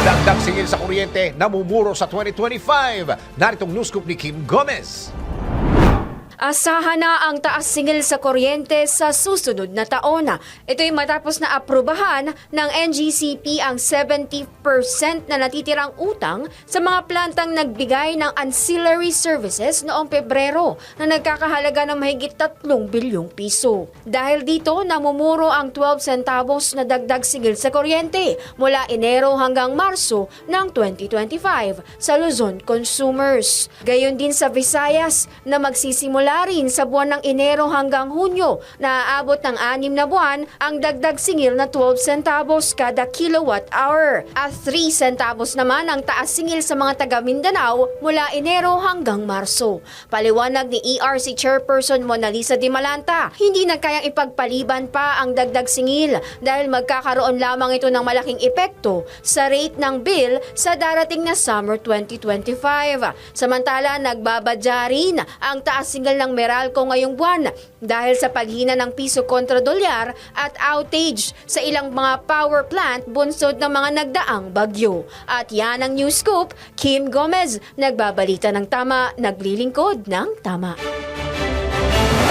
Dagdag singil sa kuryente, namumuro sa 2025. Naritong news scoop ni Kim Gomez. Asahan na ang taas singil sa kuryente sa susunod na taon. Ito'y matapos na aprubahan ng NGCP ang 70% na natitirang utang sa mga plantang nagbigay ng ancillary services noong Pebrero na nagkakahalaga ng mahigit 3 bilyong piso. Dahil dito, namumuro ang 12 centavos na dagdag singil sa kuryente mula Enero hanggang Marso ng 2025 sa Luzon consumers. Gayon din sa Visayas na magsisimula rin sa buwan ng Enero hanggang Hunyo na aabot ng 6 na buwan ang dagdag singil na 12 centavos kada kilowatt hour at 3 centavos naman ang taas singil sa mga taga Mindanao mula Enero hanggang Marso. Paliwanag ni ERC Chairperson Mona Lisa Di Malanta, hindi na kayang ipagpaliban pa ang dagdag singil dahil magkakaroon lamang ito ng malaking epekto sa rate ng bill sa darating na summer 2025. Samantala, nagbabadya rin ang taas singil ng Meralco ngayong buwan dahil sa paghina ng piso kontra dolyar at outage sa ilang mga power plant bunsod ng mga nagdaang bagyo. At yan ang news scoop. Kim Gomez, nagbabalita ng tama, naglilingkod ng tama.